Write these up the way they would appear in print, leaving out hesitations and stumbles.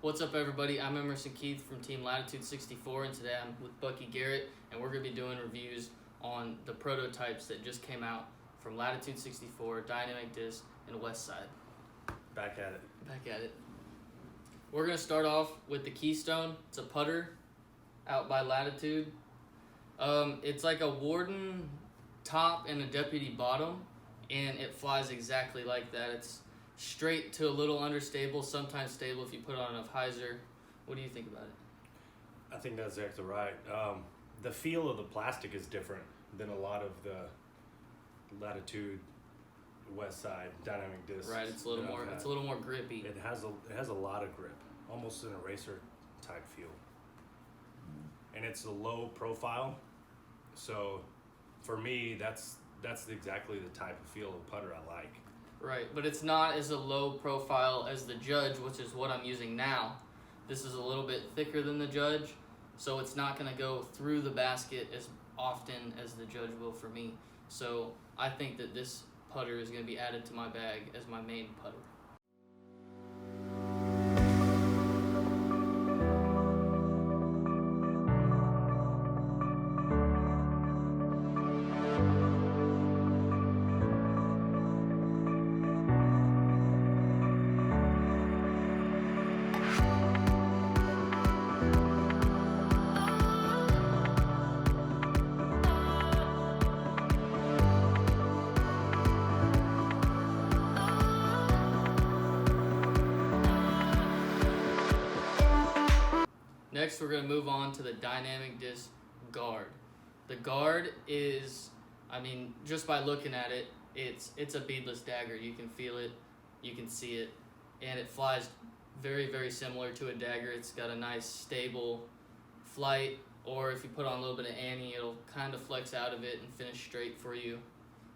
What's up, everybody? I'm Emerson from Team Latitude 64, and today I'm with Bucky Gerrett, and we're going to be doing reviews on the prototypes that just came out from Latitude 64, Dynamic Disc, and Westside. Back at it. We're going to start off with the Keystone. It's a putter out by Latitude. It's like a Warden top and a Deputy bottom, and it flies exactly like that. It's straight to a little understable, sometimes stable if you put on enough hyzer. What do you think about it? I think that's exactly right. The feel of the plastic is different than a lot of the Latitude Westside dynamic discs. Right, it's a little more. It's a little more grippy. It has a lot of grip, almost an eraser type feel, and it's a low profile. So, for me, that's exactly the type of feel of putter I like. Right, but it's not as a low profile as the Judge, which is what I'm using now. This is a little bit thicker than the Judge, so it's not going to go through the basket as often as the Judge will for me. So I think that this putter is going to be added to my bag as my main putter. Next, we're going to move on to the Dynamic Disc Gaurd. The Gaurd is, just by looking at it, it's a beadless dagger. You can feel it, you can see it, and it flies very, very similar to a dagger. It's got a nice, stable flight, or if you put on a little bit of Annie, it'll kind of flex out of it and finish straight for you.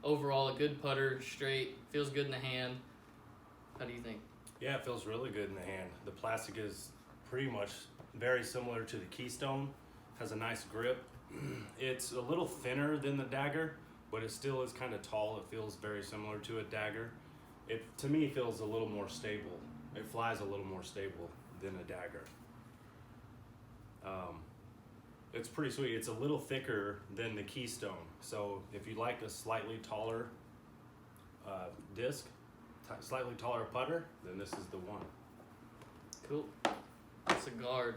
Overall, a good putter, straight, feels good in the hand. How do you think? Yeah, it feels really good in the hand. The plastic is pretty much very similar to the Keystone, has a nice grip. It's a little thinner than the dagger, but it still is kind of tall. It feels very similar to a dagger. It, to me, feels a little more stable. It flies a little more stable than a dagger. It's pretty sweet. It's a little thicker than the Keystone. So if you like a slightly taller disc, slightly taller putter, then this is the one. Cool. It's a Gaurd.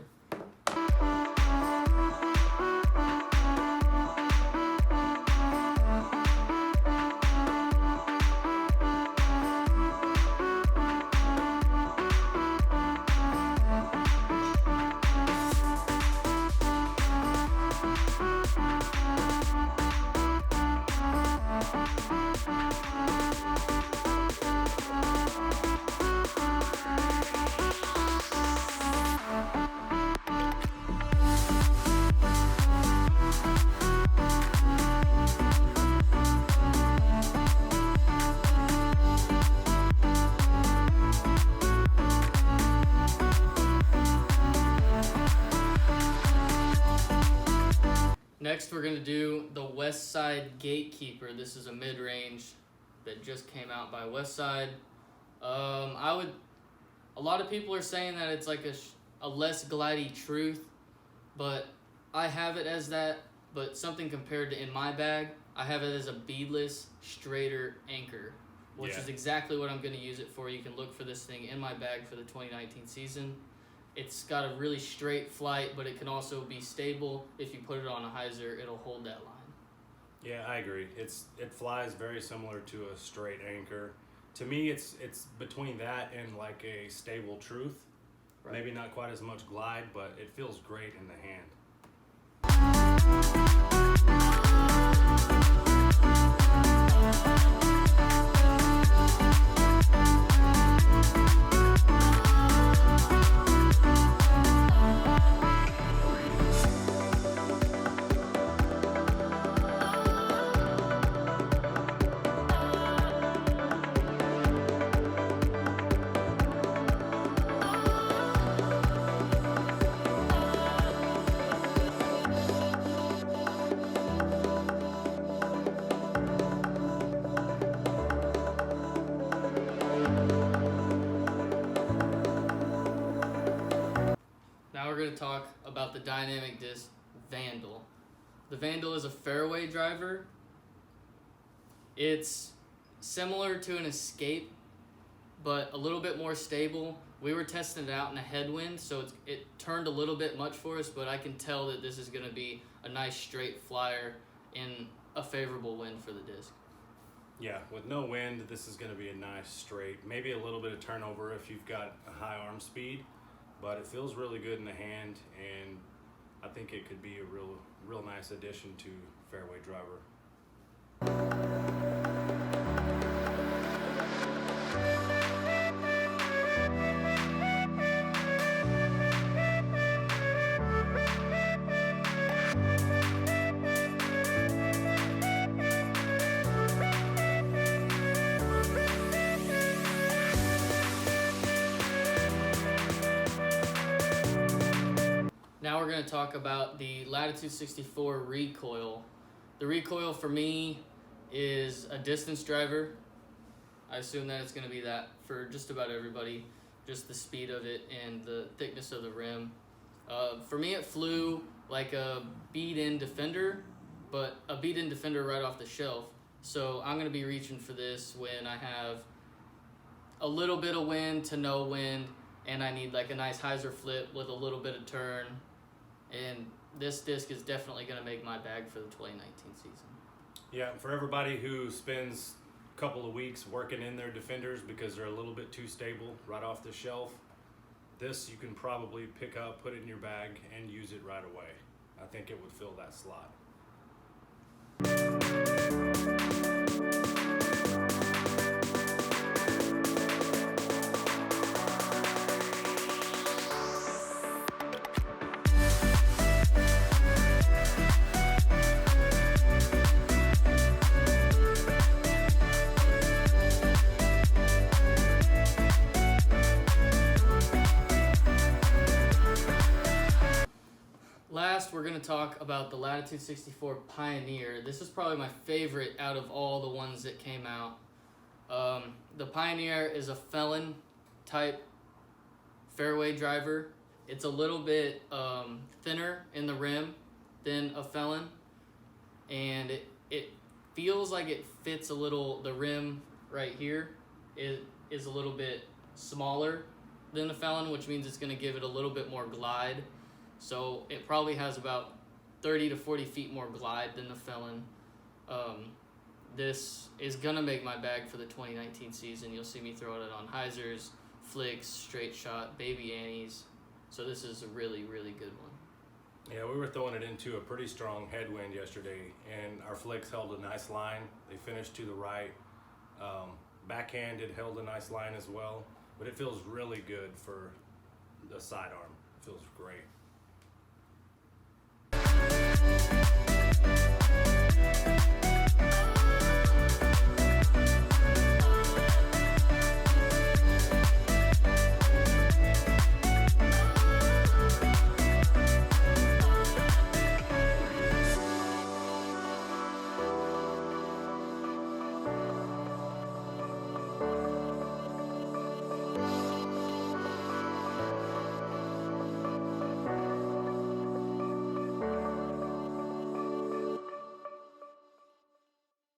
Next, we're going to do the Westside Gatekeeper. This is a mid-range that just came out by Westside. A lot of people are saying that it's like a less glidey Truth, but I have it as that, but something compared to in my bag, I have it as a beadless, straighter anchor, which is exactly what I'm going to use it for. You can look for this thing in my bag for the 2019 season. It's got a really straight flight, but it can also be stable. If you put it on a hyzer, it'll hold that line. Yeah, I agree. It flies very similar to a straight anchor. To me, it's between that and like a stable Truth. Right. Maybe not quite as much glide, but it feels great in the hand. going to talk about the dynamic disc Vandal. The Vandal is a fairway driver. It's similar to an Escape, but a little bit more stable. We were testing it out in a headwind, so it turned a little bit much for us, but I can tell that this is going to be a nice straight flyer in a favorable wind for the disc. Yeah, with no wind, this is going to be a nice straight. Maybe a little bit of turnover if you've got a high arm speed, but it feels really good in the hand, and I think it could be a real nice addition to fairway driver. Now we're going to talk about the Latitude 64 Recoil. The Recoil for me is a distance driver. I assume that it's going to be that for just about everybody, just the speed of it and the thickness of the rim. For me, it flew like a beat-in Defender, but a beat-in Defender right off the shelf. So I'm going to be reaching for this when I have a little bit of wind to no wind, and I need like a nice hyzer flip with a little bit of turn. And this disc is definitely going to make my bag for the 2019 season. Yeah, for everybody who spends a couple of weeks working in their Defenders because they're a little bit too stable right off the shelf, this you can probably pick up, put it in your bag, and use it right away. I think it would fill that slot. Last, we're going to talk about the Latitude 64 Pioneer. This is probably my favorite out of all the ones that came out. The Pioneer is a Felon type fairway driver. It's a little bit thinner in the rim than a Felon, and it feels like it fits a little, the rim right here is a little bit smaller than the Felon, which means it's going to give it a little bit more glide. So it probably has about 30 to 40 feet more glide than the Felon. This is going to make my bag for the 2019 season. You'll see me throwing it on hyzers, flicks, straight shot, baby annies. So this is a really, really good one. Yeah, we were throwing it into a pretty strong headwind yesterday, and our flicks held a nice line. They finished to the right. Backhand, it held a nice line as well, but it feels really good for the sidearm. It feels great.